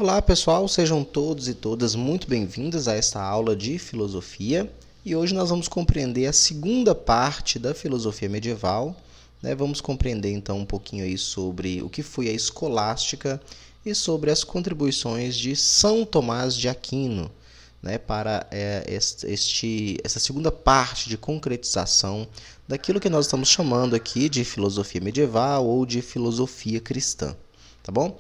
Olá pessoal, sejam todos e todas muito bem-vindos a esta aula de filosofia e hoje nós vamos compreender a segunda parte da filosofia medieval, né? Vamos compreender então um pouquinho aí sobre o que foi a escolástica e sobre as contribuições de São Tomás de Aquino, né, para essa segunda parte de concretização daquilo que nós estamos chamando aqui de filosofia medieval ou de filosofia cristã, tá bom?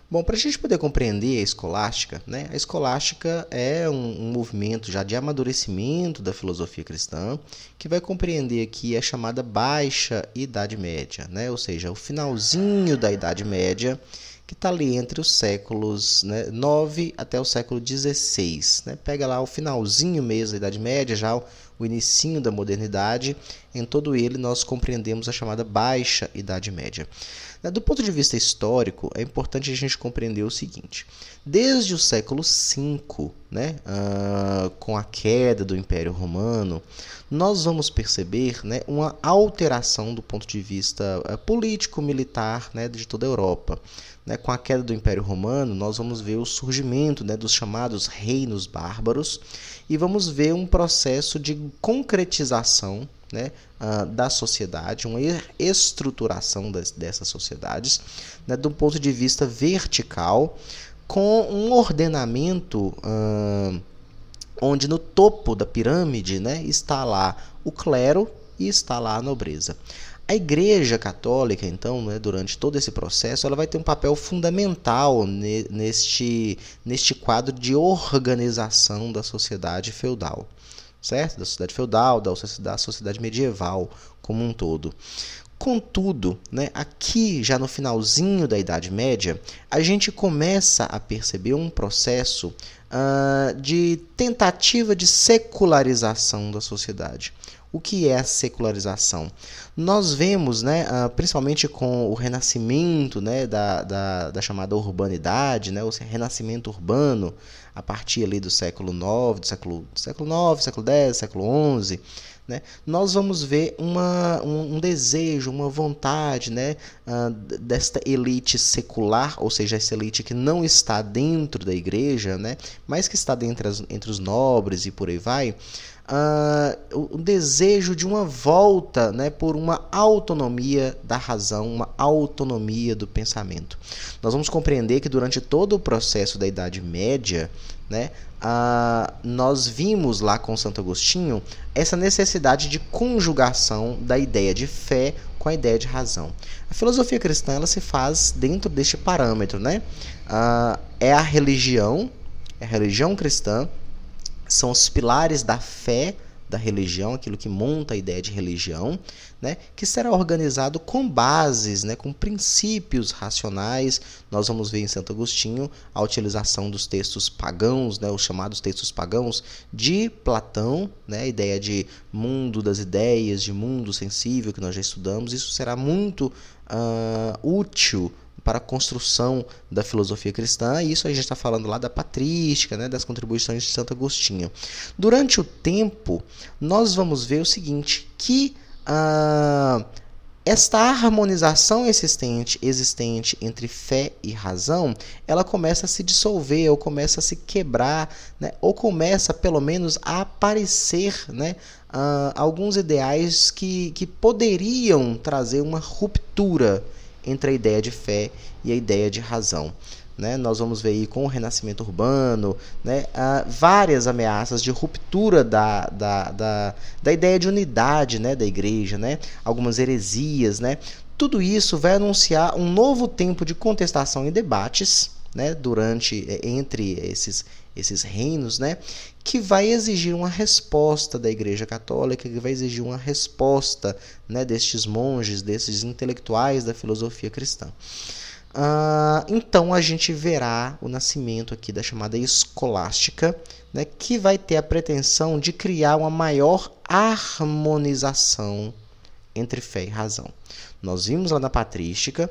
Bom, para a gente poder compreender a escolástica, né, a escolástica é um movimento já de amadurecimento da filosofia cristã, que vai compreender aqui a chamada Baixa Idade Média, né, ou seja, o finalzinho da Idade Média, que está ali entre os séculos 9 até o século 16. Né? Pega lá o finalzinho mesmo da Idade Média, já o inicinho da modernidade. Em todo ele nós compreendemos a chamada Baixa Idade Média. Do ponto de vista histórico, é importante a gente compreender o seguinte. Desde o século V, né, com a queda do Império Romano, nós vamos perceber, né, uma alteração do ponto de vista político-militar, né, de toda a Europa. Né, com a queda do Império Romano, nós vamos ver o surgimento, né, dos chamados reinos bárbaros e vamos ver um processo de concretização, né, da sociedade, uma estruturação dessas sociedades, né, do ponto de vista vertical, com um ordenamento onde no topo da pirâmide, né, está lá o clero e está lá a nobreza. A Igreja Católica, então, né, durante todo esse processo, ela vai ter um papel fundamental neste quadro de organização da sociedade feudal, certo? Da sociedade feudal, da sociedade medieval como um todo. Contudo, né, aqui já no finalzinho da Idade Média, a gente começa a perceber um processo de tentativa de secularização da sociedade. O que é a secularização? Nós vemos, né, principalmente com o renascimento, né, da chamada urbanidade, né, o renascimento urbano, a partir ali do século IX, século X, século XI, né, nós vamos ver um desejo, uma vontade, né, desta elite secular, ou seja, essa elite que não está dentro da igreja, né, mas que está entre os nobres e por aí vai, o desejo de uma volta, né, por uma autonomia da razão, uma autonomia do pensamento. Nós vamos compreender que durante todo o processo da Idade Média, né, nós vimos lá com Santo Agostinho essa necessidade de conjugação da ideia de fé com a ideia de razão. A filosofia cristã ela se faz dentro deste parâmetro, né? É a religião cristã, são os pilares da fé da religião, aquilo que monta a ideia de religião, né, que será organizado com bases, né, com princípios racionais. Nós vamos ver em Santo Agostinho a utilização dos textos pagãos, né, os chamados textos pagãos de Platão, né, a ideia de mundo das ideias, de mundo sensível que nós já estudamos. Isso será muito útil para a construção da filosofia cristã, e isso a gente está falando lá da patrística, né, das contribuições de Santo Agostinho. Durante o tempo, nós vamos ver o seguinte, que esta harmonização existente entre fé e razão, ela começa a se dissolver, ou começa a se quebrar, né, ou começa, pelo menos, a aparecer, né, alguns ideais que poderiam trazer uma ruptura entre a ideia de fé e a ideia de razão. Né? Nós vamos ver aí com o renascimento urbano, né, várias ameaças de ruptura da ideia de unidade, né, da igreja, né? Algumas heresias. Né? Tudo isso vai anunciar um novo tempo de contestação e debates, né, entre esses reinos, né, que vai exigir uma resposta da Igreja Católica, que vai exigir uma resposta, né, destes monges, desses intelectuais da filosofia cristã. Então a gente verá o nascimento aqui da chamada escolástica, né, que vai ter a pretensão de criar uma maior harmonização entre fé e razão. Nós vimos lá na patrística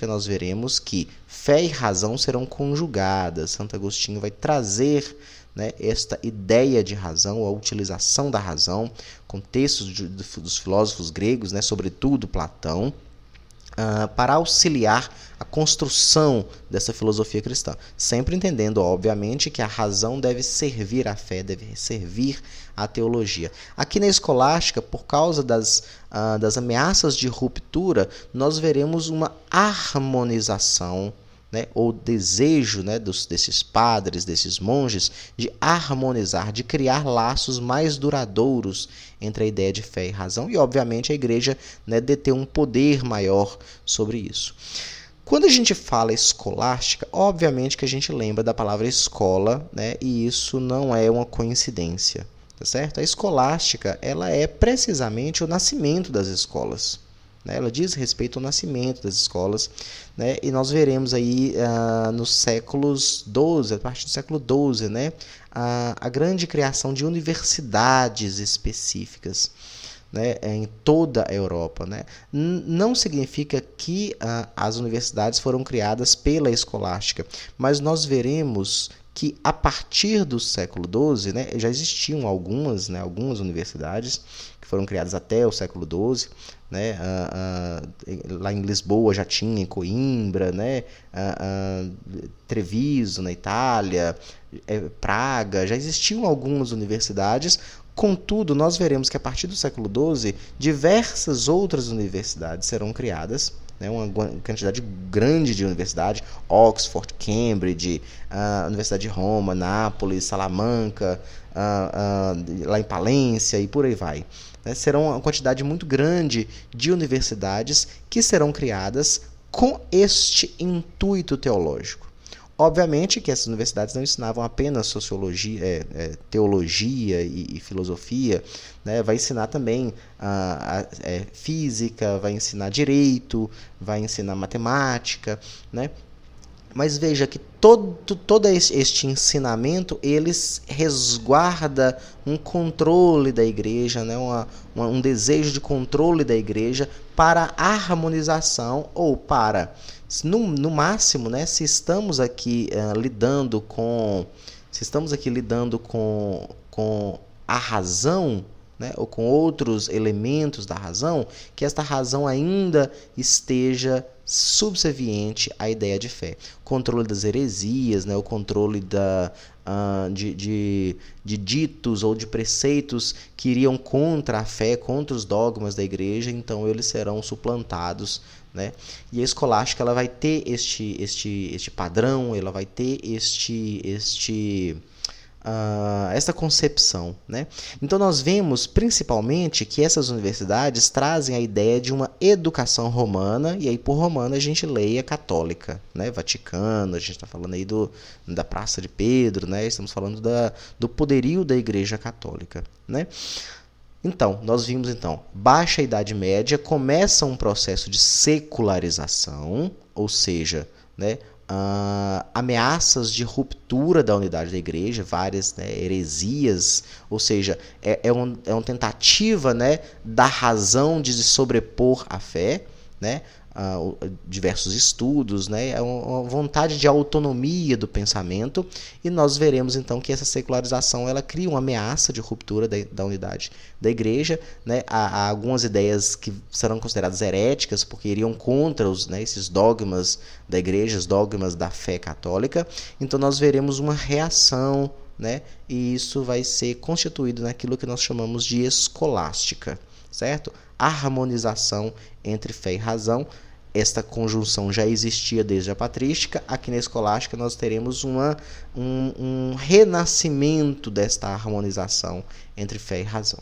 nós veremos que fé e razão serão conjugadas. Santo Agostinho vai trazer, né, esta ideia de razão, a utilização da razão, com textos dos filósofos gregos, né, sobretudo Platão, para auxiliar a construção dessa filosofia cristã. Sempre entendendo, obviamente, que a razão deve servir à fé, deve servir à teologia. Aqui na escolástica, por causa das ameaças de ruptura, nós veremos uma harmonização, né, ou desejo, né, desses padres, desses monges, de harmonizar, de criar laços mais duradouros entre a ideia de fé e razão, e obviamente a igreja, né, deter um poder maior sobre isso. Quando a gente fala escolástica, obviamente que a gente lembra da palavra escola, né, e isso não é uma coincidência, tá certo? A escolástica, ela é precisamente o nascimento das escolas. Ela diz respeito ao nascimento das escolas, né? E nós veremos aí nos séculos XII, a partir do século XII, né? A grande criação de universidades específicas, né? Em toda a Europa, né? Não significa que as universidades foram criadas pela escolástica, mas nós veremos que a partir do século XII, né, já existiam algumas universidades que foram criadas até o século XII, né, lá em Lisboa já tinha, em Coimbra, né, Treviso na Itália, Praga, já existiam algumas universidades. Contudo, nós veremos que a partir do século XII, diversas outras universidades serão criadas, né, uma quantidade grande de universidades, Oxford, Cambridge, Universidade de Roma, Nápoles, Salamanca, lá em Palência e por aí vai. Né, serão uma quantidade muito grande de universidades que serão criadas com este intuito teológico. Obviamente que essas universidades não ensinavam apenas sociologia, teologia e filosofia, né? Vai ensinar também física, vai ensinar direito, vai ensinar matemática, né? Mas veja que todo este ensinamento, eles resguarda um controle da igreja, né? Um desejo de controle da igreja para a harmonização ou para... No máximo, né, se estamos aqui lidando com a razão, né, ou com outros elementos da razão, que esta razão ainda esteja subserviente à ideia de fé. Controle das heresias, né, o controle de ditos ou de preceitos que iriam contra a fé, contra os dogmas da igreja, então eles serão suplantados, né? E a escolástica, ela vai ter este padrão, ela vai ter essa concepção, né? Então nós vemos principalmente que essas universidades trazem a ideia de uma educação romana, e aí por romana a gente leia católica, né? Vaticano, a gente está falando aí da Praça de Pedro, né? Estamos falando do poderio da Igreja Católica, né? Então, nós vimos baixa Idade Média, começa um processo de secularização, ou seja, né, ameaças de ruptura da unidade da igreja, várias, né, heresias, ou seja, é uma tentativa, né, da razão de se sobrepor à fé, né, diversos estudos, né, é uma vontade de autonomia do pensamento, e nós veremos então que essa secularização ela cria uma ameaça de ruptura da unidade da igreja, né, há algumas ideias que serão consideradas heréticas porque iriam contra esses dogmas da igreja, os dogmas da fé católica. Então nós veremos uma reação, né, e isso vai ser constituído naquilo que nós chamamos de escolástica, certo? Harmonização entre fé e razão. Esta conjunção já existia desde a patrística. Aqui na escolástica nós teremos um renascimento desta harmonização entre fé e razão.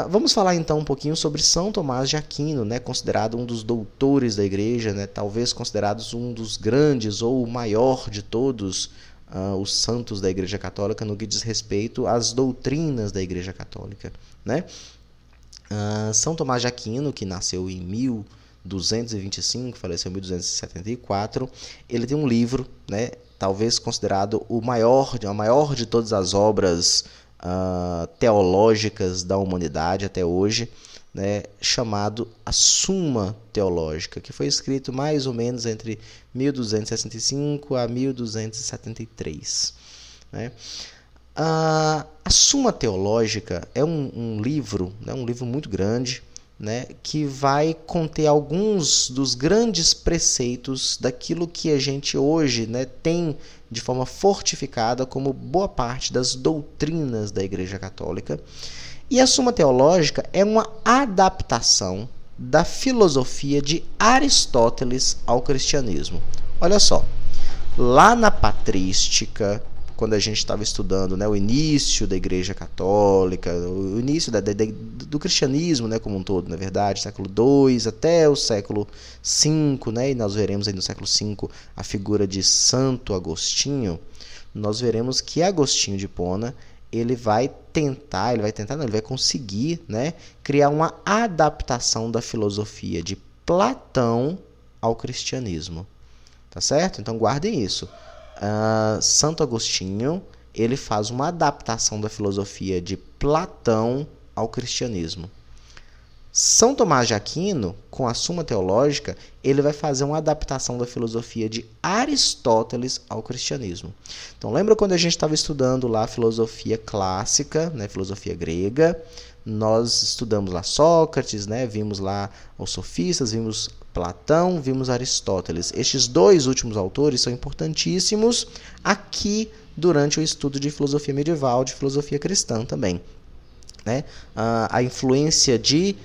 Vamos falar então um pouquinho sobre São Tomás de Aquino, né, considerado um dos doutores da igreja, né, talvez considerado um dos grandes ou o maior de todos os santos da igreja católica no que diz respeito às doutrinas da igreja católica, né? São Tomás de Aquino, que nasceu em 1225, faleceu em 1274, ele tem um livro, né, talvez considerado a maior de todas as obras teológicas da humanidade até hoje, né, chamado A Suma Teológica, que foi escrito mais ou menos entre 1265 a 1273. Né? A Suma Teológica é um livro, né, um livro muito grande, né, que vai conter alguns dos grandes preceitos daquilo que a gente hoje, né, tem de forma fortificada como boa parte das doutrinas da Igreja Católica. E a Suma Teológica é uma adaptação da filosofia de Aristóteles ao cristianismo. Olha só, lá na patrística, quando a gente estava estudando, né, o início da Igreja Católica, o início do cristianismo, né, como um todo, na verdade, século II até o século V, né, e nós veremos aí no século V a figura de Santo Agostinho, nós veremos que Agostinho de Hipona ele vai conseguir, né, criar uma adaptação da filosofia de Platão ao cristianismo. Tá certo? Então guardem isso. Santo Agostinho ele faz uma adaptação da filosofia de Platão ao cristianismo. São Tomás de Aquino, com a Suma Teológica, ele vai fazer uma adaptação da filosofia de Aristóteles ao cristianismo. Então, lembra quando a gente estava estudando lá a filosofia clássica, né, filosofia grega? Nós estudamos lá Sócrates, né, vimos lá os sofistas, vimos Platão, vimos Aristóteles. Estes dois últimos autores são importantíssimos aqui durante o estudo de filosofia medieval, de filosofia cristã também, né? A influência de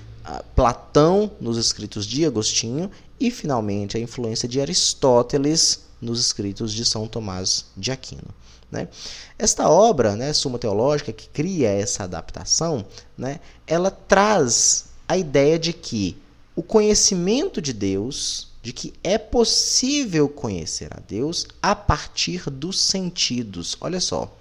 Platão nos escritos de Agostinho e, finalmente, a influência de Aristóteles nos escritos de São Tomás de Aquino, né? Esta obra, né, Suma Teológica, que cria essa adaptação, né, ela traz a ideia de que o conhecimento de Deus, de que é possível conhecer a Deus a partir dos sentidos. Olha só,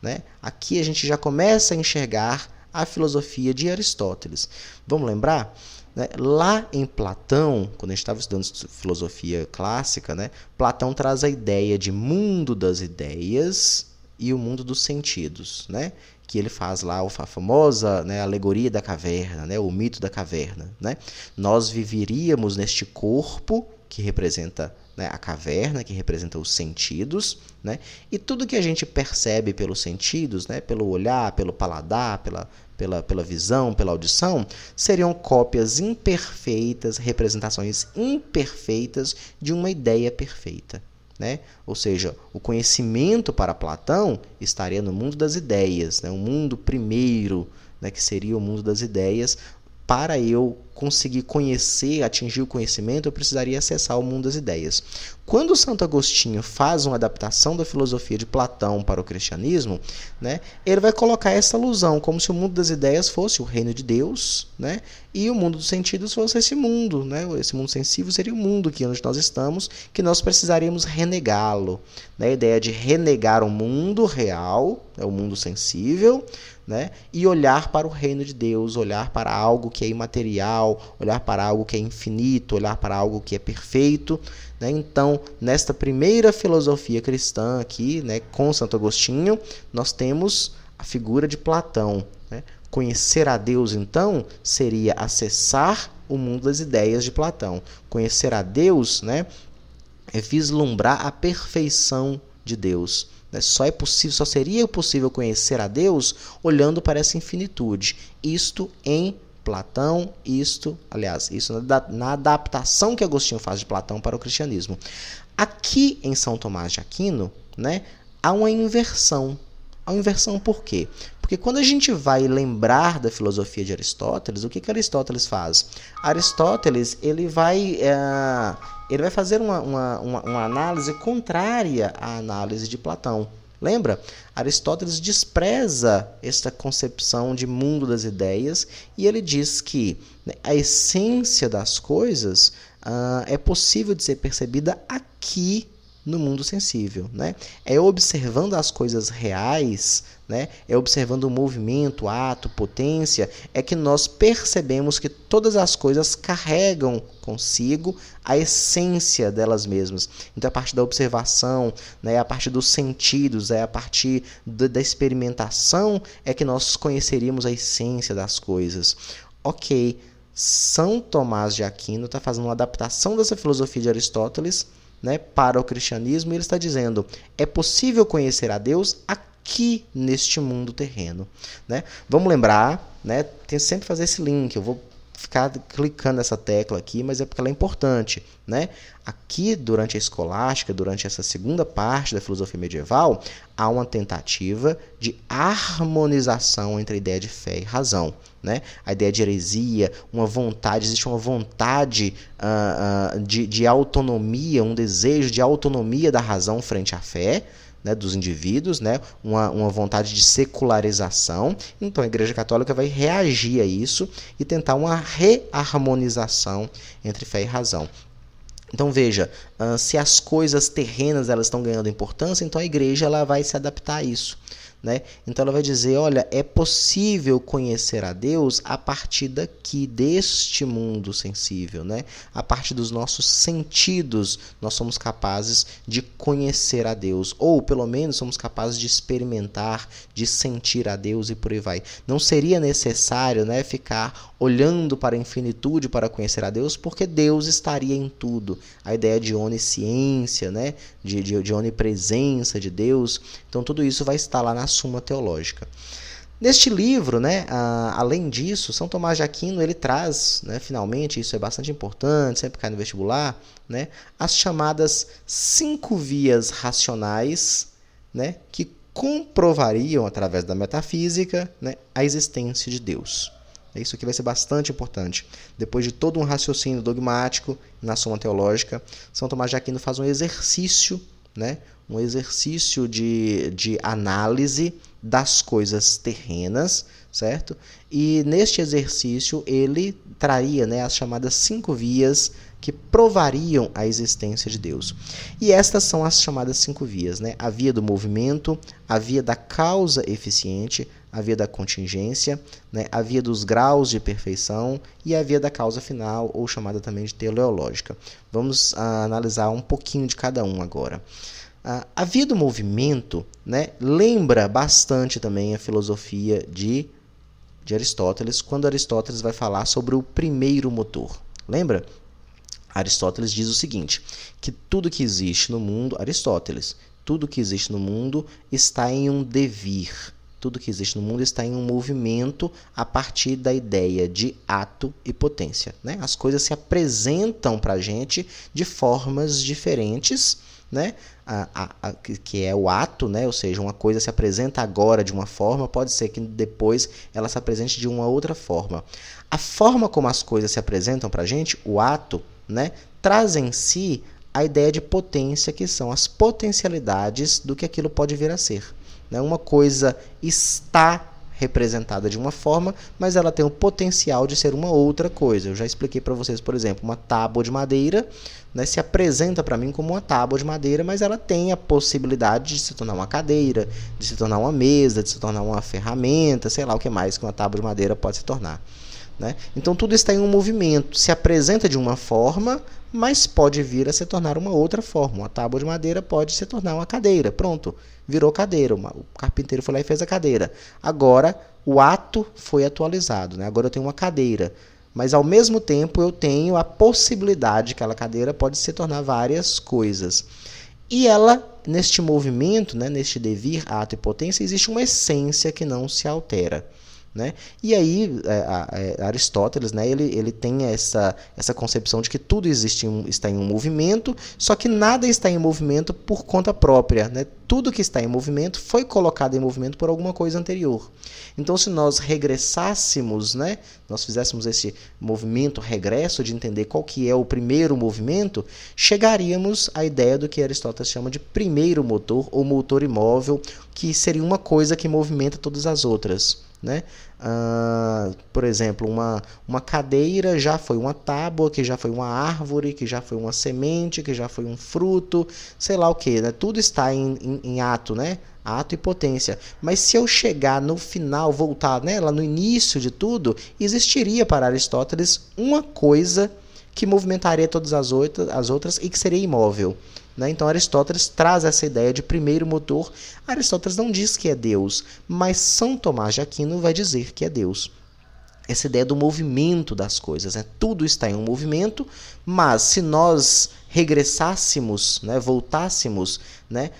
né? Aqui a gente já começa a enxergar a filosofia de Aristóteles. Vamos lembrar? Né? Lá em Platão, quando a gente estava estudando filosofia clássica, né, Platão traz a ideia de mundo das ideias e o mundo dos sentidos, né? Que ele faz lá a famosa, né, alegoria da caverna, né, o mito da caverna, né? Nós viveríamos neste corpo que representa, né, a caverna, que representa os sentidos, né? E tudo que a gente percebe pelos sentidos, né, pelo olhar, pelo paladar, pela visão, pela audição, seriam cópias imperfeitas, representações imperfeitas de uma ideia perfeita, né? Ou seja, o conhecimento para Platão estaria no mundo das ideias, né? Um mundo primeiro, né, que seria o mundo das ideias. Para eu conseguir conhecer, atingir o conhecimento, eu precisaria acessar o mundo das ideias. Quando Santo Agostinho faz uma adaptação da filosofia de Platão para o cristianismo, né, ele vai colocar essa alusão, como se o mundo das ideias fosse o reino de Deus, né, e o mundo dos sentidos fosse esse mundo, né, esse mundo sensível seria o mundo aqui onde nós estamos, que nós precisaríamos renegá-lo. Né, a ideia de renegar o mundo real, o mundo sensível, né, e olhar para o reino de Deus, olhar para algo que é imaterial, olhar para algo que é infinito, olhar para algo que é perfeito, né? Então, nesta primeira filosofia cristã aqui, né, com Santo Agostinho, nós temos a figura de Platão, né? Conhecer a Deus, então, seria acessar o mundo das ideias de Platão. Conhecer a Deus, né, é vislumbrar a perfeição de Deus. Só seria possível conhecer a Deus olhando para essa infinitude. Isto em Platão, isso na adaptação que Agostinho faz de Platão para o cristianismo. Aqui em São Tomás de Aquino, né, há uma inversão. A inversão por quê? Porque quando a gente vai lembrar da filosofia de Aristóteles, o que Aristóteles faz? Aristóteles ele vai fazer uma análise contrária à análise de Platão. Lembra? Aristóteles despreza esta concepção de mundo das ideias e ele diz que, né, a essência das coisas é possível de ser percebida aqui no mundo sensível, né? É observando as coisas reais, né? É observando o movimento, ato, potência, é que nós percebemos que todas as coisas carregam consigo a essência delas mesmas. Então, a partir da observação, né, a partir dos sentidos, a partir da experimentação, é que nós conheceríamos a essência das coisas. Ok, São Tomás de Aquino está fazendo uma adaptação dessa filosofia de Aristóteles, né, para o cristianismo, e ele está dizendo, é possível conhecer a Deus aqui neste mundo terreno, né? Vamos lembrar, né, tem sempre que fazer esse link, eu vou ficar clicando nessa tecla aqui, mas é porque ela é importante, né? Aqui, durante a escolástica, durante essa segunda parte da filosofia medieval, há uma tentativa de harmonização entre a ideia de fé e razão, né? A ideia de heresia, existe uma vontade de autonomia, um desejo de autonomia da razão frente à fé, né, dos indivíduos, né, uma vontade de secularização. Então a Igreja Católica vai reagir a isso e tentar uma reharmonização entre fé e razão. Então veja, se as coisas terrenas elas estão ganhando importância, então a Igreja ela vai se adaptar a isso, né? Então ela vai dizer, olha, é possível conhecer a Deus a partir daqui, deste mundo sensível, né? A partir dos nossos sentidos, nós somos capazes de conhecer a Deus, ou pelo menos somos capazes de experimentar, de sentir a Deus e por aí vai. Não seria necessário, né, ficar olhando para a infinitude para conhecer a Deus, porque Deus estaria em tudo. A ideia de onisciência, né, de onipresença de Deus, então tudo isso vai estar lá na Suma Teológica. Neste livro, né, além disso, São Tomás de Aquino ele traz, né, finalmente, isso é bastante importante, sempre cai no vestibular, né, as chamadas 5 vias racionais, né, que comprovariam, através da metafísica, né, a existência de Deus. Isso aqui vai ser bastante importante. Depois de todo um raciocínio dogmático na Suma Teológica, São Tomás de Aquino faz um exercício, né, um exercício de análise das coisas terrenas, certo? E neste exercício ele traria, né, as chamadas 5 vias que provariam a existência de Deus. E estas são as chamadas 5 vias, né? A via do movimento, a via da causa eficiente, a via da contingência, né? A via dos graus de perfeição e a via da causa final, ou chamada também de teleológica. Vamos analisar um pouquinho de cada um agora. A via do movimento, né, lembra bastante também a filosofia de Aristóteles, quando Aristóteles vai falar sobre o primeiro motor. Lembra? Aristóteles diz o seguinte, que tudo que existe no mundo, tudo que existe no mundo está em um devir, tudo que existe no mundo está em um movimento a partir da ideia de ato e potência, né? As coisas se apresentam para a gente de formas diferentes, né? Que é o ato, né? Ou seja, uma coisa se apresenta agora de uma forma, pode ser que depois ela se apresente de uma outra forma. A forma como as coisas se apresentam para a gente, o ato, né, traz em si a ideia de potência, que são as potencialidades do que aquilo pode vir a ser. Né? Uma coisa está representada de uma forma, mas ela tem o potencial de ser uma outra coisa. Eu já expliquei para vocês, por exemplo, uma tábua de madeira, né, se apresenta para mim como uma tábua de madeira, mas ela tem a possibilidade de se tornar uma cadeira, de se tornar uma mesa, de se tornar uma ferramenta, sei lá o que mais que uma tábua de madeira pode se tornar. Né? Então tudo está em um movimento, se apresenta de uma forma, mas pode vir a se tornar uma outra forma. Uma tábua de madeira pode se tornar uma cadeira, pronto, virou cadeira, o carpinteiro foi lá e fez a cadeira. Agora o ato foi atualizado, né? Agora eu tenho uma cadeira, mas ao mesmo tempo eu tenho a possibilidade que aquela cadeira pode se tornar várias coisas. E ela, neste movimento, né, neste devir, ato e potência, existe uma essência que não se altera. Né? E aí Aristóteles, né, ele tem essa concepção de que tudo está em um movimento, só que nada está em movimento por conta própria, né? Tudo que está em movimento foi colocado em movimento por alguma coisa anterior. Então, se nós regressássemos, né, nós fizéssemos esse movimento regresso de entender qual que é o primeiro movimento, chegaríamos à ideia do que Aristóteles chama de primeiro motor ou motor imóvel, que seria uma coisa que movimenta todas as outras. Né? Por exemplo, uma cadeira já foi uma tábua, que já foi uma árvore, que já foi uma semente, que já foi um fruto, sei lá o que, né? Tudo está em ato, né? Ato e potência. Mas se eu chegar no final, voltar, né, lá no início de tudo, existiria para Aristóteles uma coisa que movimentaria todas as outras e que seria imóvel. Né? Então Aristóteles traz essa ideia de primeiro motor. Aristóteles não diz que é Deus, mas São Tomás de Aquino vai dizer que é Deus. Essa ideia do movimento das coisas, né? Tudo está em um movimento, mas se nós regressássemos, né, voltássemos, né,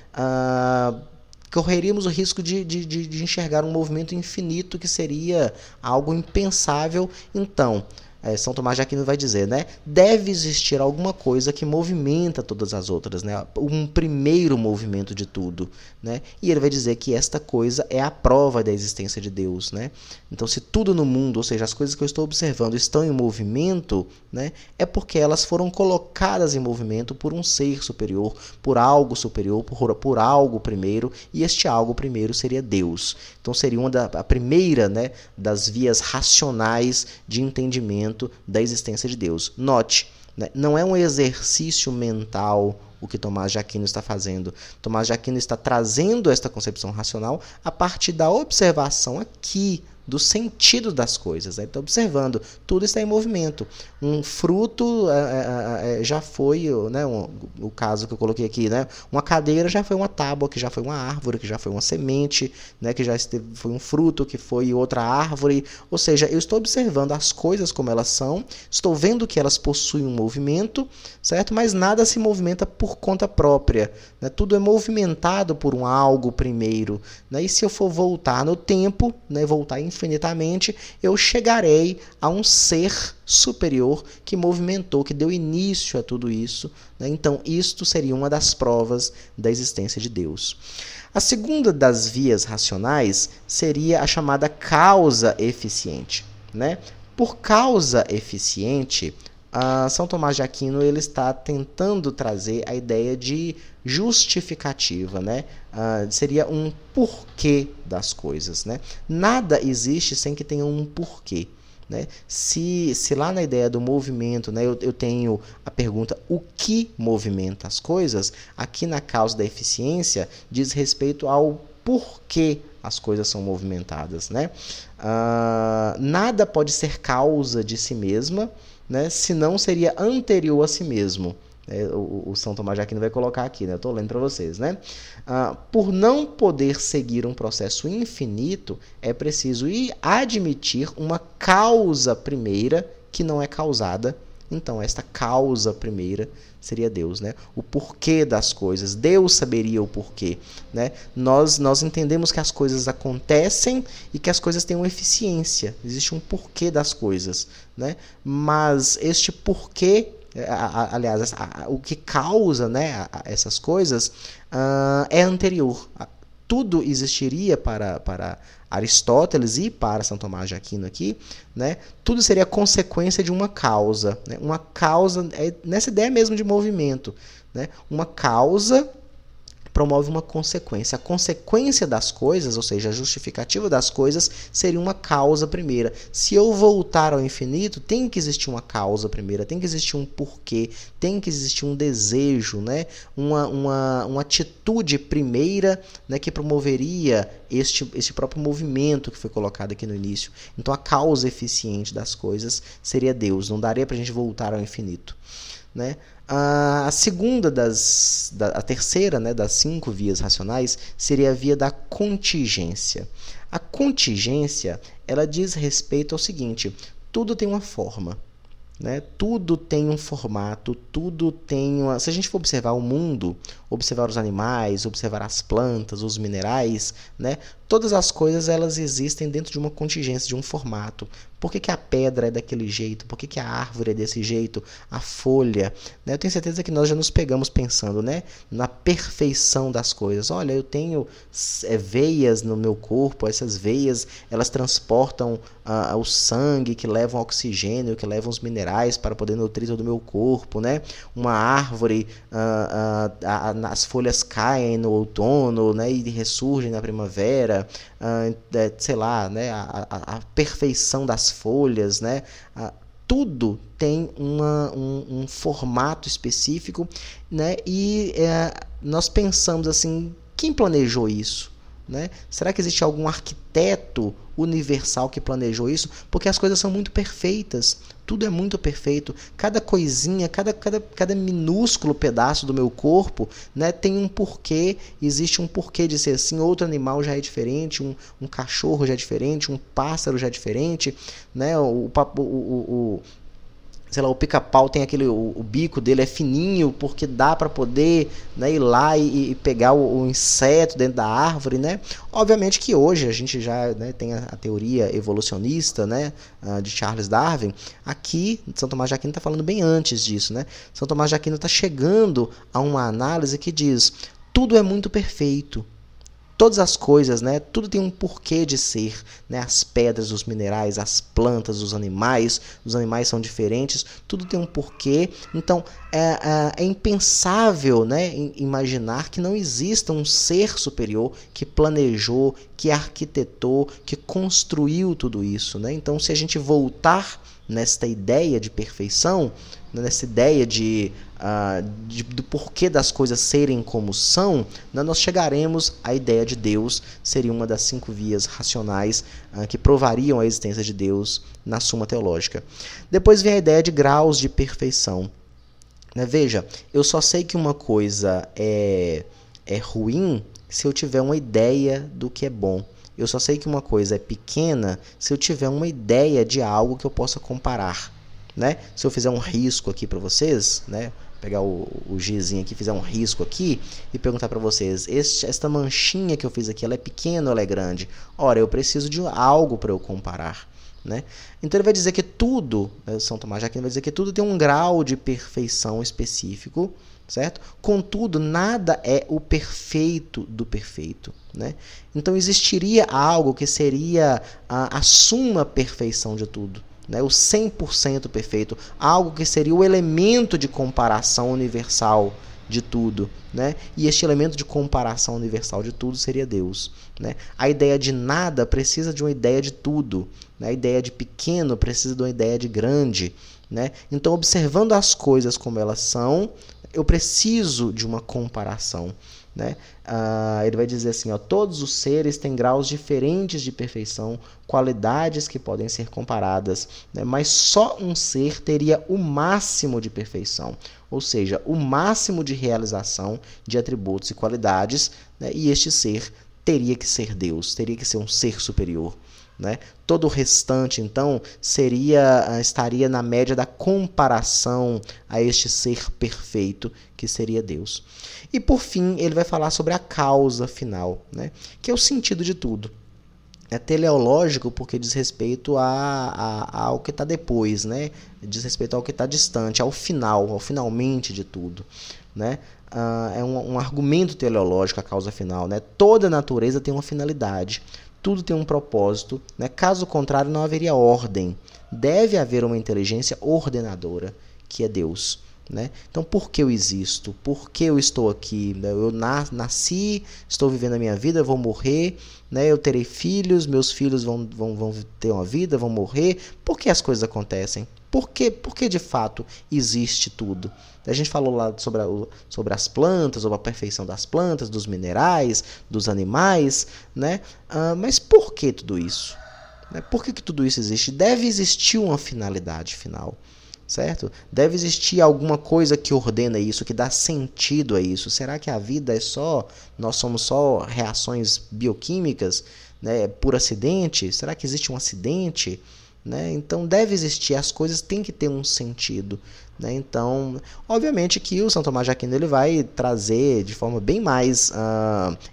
correríamos o risco de enxergar um movimento infinito que seria algo impensável. Então, São Tomás de Aquino vai dizer, né, deve existir alguma coisa que movimenta todas as outras, né, um primeiro movimento de tudo, né, e ele vai dizer que esta coisa é a prova da existência de Deus, né. Então, se tudo no mundo, ou seja, as coisas que eu estou observando estão em movimento, né, é porque elas foram colocadas em movimento por um ser superior, por algo superior, por algo primeiro, e este algo primeiro seria Deus. Então, seria a primeira, né, das vias racionais de entendimento da existência de Deus. Note, né, não é um exercício mental o que Tomás de Aquino está fazendo. Tomás de Aquino está trazendo esta concepção racional a partir da observação aqui do sentido das coisas. Ele está observando, tudo está em movimento. Um fruto já foi, né, o caso que eu coloquei aqui, né, uma cadeira já foi uma tábua, que já foi uma árvore, que já foi uma semente, né, que já foi um fruto, que foi outra árvore. Ou seja, eu estou observando as coisas como elas são, estou vendo que elas possuem um movimento, certo? Mas nada se movimenta por conta própria, né? Tudo é movimentado por um algo primeiro, né? E se eu for voltar no tempo, né, voltar infinitamente, eu chegarei a um ser superior que movimentou, que deu início a tudo isso, né? Então, isto seria uma das provas da existência de Deus. A segunda das vias racionais seria a chamada causa eficiente, né? Por causa eficiente, São Tomás de Aquino ele está tentando trazer a ideia de justificativa, né? Seria um porquê das coisas, né? Nada existe sem que tenha um porquê, né? Se lá na ideia do movimento, né, eu tenho a pergunta o que movimenta as coisas, aqui na causa da eficiência diz respeito ao porquê as coisas são movimentadas, né? Nada pode ser causa de si mesma, né, senão seria anterior a si mesmo. O São Tomás de Aquino vai colocar aqui, né? Eu estou lendo para vocês, né? Por não poder seguir um processo infinito, é preciso admitir uma causa primeira que não é causada. Então, esta causa primeira seria Deus, né? O porquê das coisas. Deus saberia o porquê, né? Nós entendemos que as coisas acontecem e que as coisas têm uma eficiência. Existe um porquê das coisas, né? Mas este porquê, aliás, o que causa, né, essas coisas é anterior. Tudo existiria para Aristóteles e para São Tomás de Aquino aqui, né? Tudo seria consequência de uma causa, né? Uma causa, nessa ideia mesmo de movimento, né? Uma causa promove uma consequência. A consequência das coisas, ou seja, a justificativa das coisas, seria uma causa primeira. Se eu voltar ao infinito, tem que existir uma causa primeira, tem que existir um porquê, tem que existir um desejo, né? Uma atitude primeira, né, que promoveria este próprio movimento que foi colocado aqui no início. Então, a causa eficiente das coisas seria Deus. Não daria para a gente voltar ao infinito, né? A terceira, né, das 5 vias racionais seria a via da contingência. A contingência, ela diz respeito ao seguinte: tudo tem uma forma, né? Tudo tem um formato, tudo tem uma... Se a gente for observar o mundo, observar os animais, observar as plantas, os minerais, né? Todas as coisas elas existem dentro de uma contingência, de um formato. Por que a pedra é daquele jeito? Por que a árvore é desse jeito? A folha, né? Eu tenho certeza que nós já nos pegamos pensando, né, na perfeição das coisas. Olha, eu tenho veias no meu corpo, essas veias elas transportam o sangue, que levam oxigênio, que levam os minerais para poder nutrir todo o meu corpo, né? Uma árvore, as folhas caem no outono, né, e ressurgem na primavera. Sei lá, né, a perfeição das folhas, né, tudo tem um formato específico, né, e nós pensamos assim, quem planejou isso? Né? Será que existe algum arquiteto universal que planejou isso? Porque as coisas são muito perfeitas, tudo é muito perfeito, cada coisinha, cada minúsculo pedaço do meu corpo, né, tem um porquê, existe um porquê de ser assim. Outro animal já é diferente, um cachorro já é diferente, um pássaro já é diferente, né? sei lá, o pica-pau tem aquele, o bico dele é fininho porque dá para poder, né, ir lá e pegar o inseto dentro da árvore, né? Obviamente que hoje a gente já, né, tem a teoria evolucionista, né, de Charles Darwin. Aqui, São Tomás de Aquino está falando bem antes disso, né? São Tomás de Aquino está chegando a uma análise que diz: tudo é muito perfeito. Todas as coisas, né, tudo tem um porquê de ser, né, as pedras, os minerais, as plantas, os animais são diferentes, tudo tem um porquê. Então é impensável, né, imaginar que não exista um ser superior que planejou, que arquitetou, que construiu tudo isso, né? Então, se a gente voltar nesta ideia de perfeição, nessa ideia do porquê das coisas serem como são, nós chegaremos à ideia de Deus. Seria uma das 5 vias racionais que provariam a existência de Deus na Suma Teológica. Depois vem a ideia de graus de perfeição. Veja, eu só sei que uma coisa é ruim se eu tiver uma ideia do que é bom. Eu só sei que uma coisa é pequena se eu tiver uma ideia de algo que eu possa comparar, né? Se eu fizer um risco aqui para vocês, né, pegar o gizinho aqui, fizer um risco aqui e perguntar para vocês: esta manchinha que eu fiz aqui, ela é pequena ou ela é grande? Ora, eu preciso de algo para eu comparar, né? Então ele vai dizer que tudo, São Tomás de Aquino vai dizer que tudo tem um grau de perfeição específico, certo? Contudo, nada é o perfeito do perfeito, né? Então existiria algo que seria a suma perfeição de tudo, né? O 100% perfeito, algo que seria o elemento de comparação universal de tudo, né? E este elemento de comparação universal de tudo seria Deus, né? A ideia de nada precisa de uma ideia de tudo, né? A ideia de pequeno precisa de uma ideia de grande, né? Então, observando as coisas como elas são, eu preciso de uma comparação, né? Ele vai dizer assim, ó: todos os seres têm graus diferentes de perfeição, qualidades que podem ser comparadas, né? Mas só um ser teria o máximo de perfeição, ou seja, o máximo de realização de atributos e qualidades, né? E este ser teria que ser Deus, teria que ser um ser superior, né? Todo o restante, então, estaria na média da comparação a este ser perfeito, que seria Deus. E, por fim, ele vai falar sobre a causa final, né? Que é o sentido de tudo. É teleológico porque diz respeito ao que está depois, né? Diz respeito ao que está distante, ao final, ao finalmente de tudo, né? É um argumento teleológico a causa final, né? Toda natureza tem uma finalidade. Tudo tem um propósito, né? Caso contrário, não haveria ordem. Deve haver uma inteligência ordenadora, que é Deus, né? Então, por que eu existo? Por que eu estou aqui? Eu nasci, estou vivendo a minha vida, eu vou morrer, né? Eu terei filhos, meus filhos vão ter uma vida, vão morrer. Por que as coisas acontecem? Por que de fato existe tudo? A gente falou lá sobre as plantas, sobre a perfeição das plantas, dos minerais, dos animais, né? Mas por que tudo isso? Por que tudo isso existe? Deve existir uma finalidade final, certo? Deve existir alguma coisa que ordena isso, que dá sentido a isso. Será que a vida nós somos só reações bioquímicas, né, por acidente? Será que existe um acidente? Né? Então deve existir, as coisas têm que ter um sentido, né? Então, obviamente que o São Tomás de Aquino ele vai trazer de forma bem mais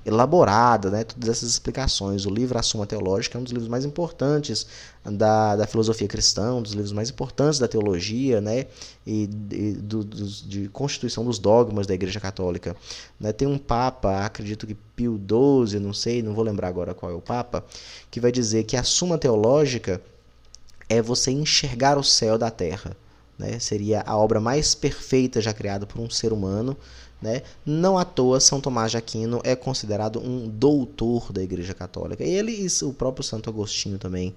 elaborada, né, todas essas explicações. O livro A Suma Teológica é um dos livros mais importantes da filosofia cristã, um dos livros mais importantes da teologia, né, de constituição dos dogmas da Igreja Católica, né? Tem um Papa, acredito que Pio XII, não sei, não vou lembrar agora qual é o Papa, que vai dizer que a Suma Teológica é você enxergar o céu da terra, né? Seria a obra mais perfeita já criada por um ser humano, né? Não à toa, São Tomás de Aquino é considerado um doutor da Igreja Católica. Ele e o próprio Santo Agostinho também,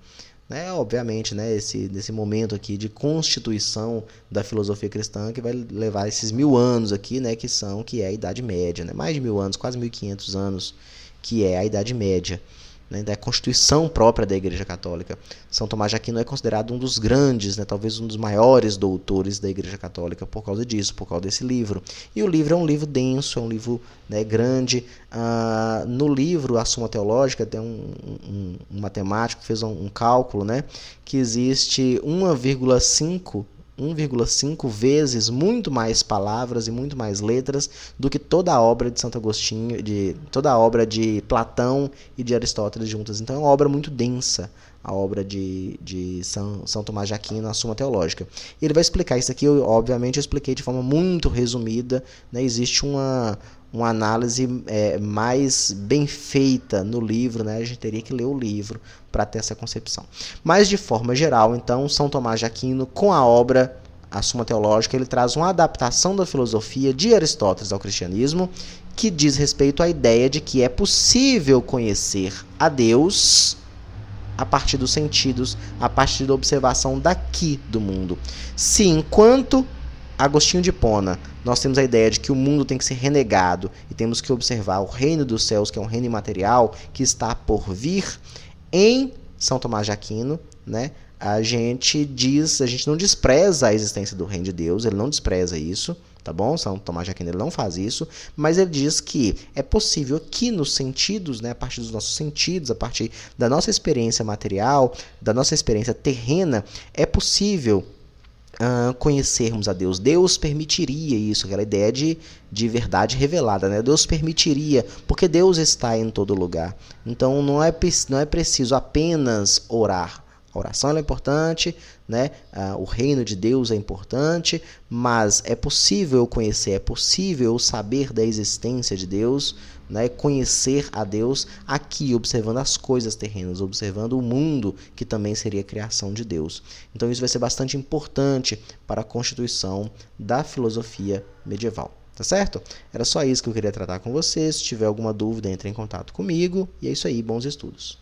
né? Obviamente, né? Nesse momento aqui de constituição da filosofia cristã, que vai levar esses 1000 anos aqui, né? Que é a Idade Média, né? Mais de 1000 anos, quase 1500 anos, que é a Idade Média, né, da constituição própria da Igreja Católica. São Tomás de Aquino é considerado um dos grandes, né, talvez um dos maiores doutores da Igreja Católica por causa disso, por causa desse livro. E o livro é um livro denso, é um livro, né, grande. No livro A Suma Teológica tem um matemático que fez um cálculo, né, que existe 1,5 1,5 vezes muito mais palavras e muito mais letras do que toda a obra de Santo Agostinho, toda a obra de Platão e de Aristóteles juntas. Então é uma obra muito densa, a obra de São Tomás de Aquino, a Suma Teológica. Ele vai explicar isso aqui, obviamente eu expliquei de forma muito resumida, né? Existe uma análise mais bem feita no livro, né? A gente teria que ler o livro para ter essa concepção. Mas, de forma geral, então, São Tomás de Aquino, com a obra A Suma Teológica, ele traz uma adaptação da filosofia de Aristóteles ao cristianismo, que diz respeito à ideia de que é possível conhecer a Deus a partir dos sentidos, a partir da observação daqui do mundo. Se enquanto Agostinho de Hipona nós temos a ideia de que o mundo tem que ser renegado e temos que observar o reino dos céus, que é um reino imaterial, que está por vir, em São Tomás de Aquino, né, a gente não despreza a existência do reino de Deus, ele não despreza isso, tá bom? São Tomás de Aquino ele não faz isso, mas ele diz que é possível aqui nos sentidos, né, a partir dos nossos sentidos, a partir da nossa experiência material, da nossa experiência terrena, é possível conhecermos a Deus. Deus permitiria isso, aquela ideia de verdade revelada, né? Deus permitiria, porque Deus está em todo lugar. Então não é preciso apenas orar. A oração é importante, né? O reino de Deus é importante, mas é possível conhecer, é possível saber da existência de Deus, né? Conhecer a Deus aqui, observando as coisas terrenas, observando o mundo, que também seria a criação de Deus. Então isso vai ser bastante importante para a constituição da filosofia medieval. Tá certo? Era só isso que eu queria tratar com vocês. Se tiver alguma dúvida, entre em contato comigo. E é isso aí, bons estudos.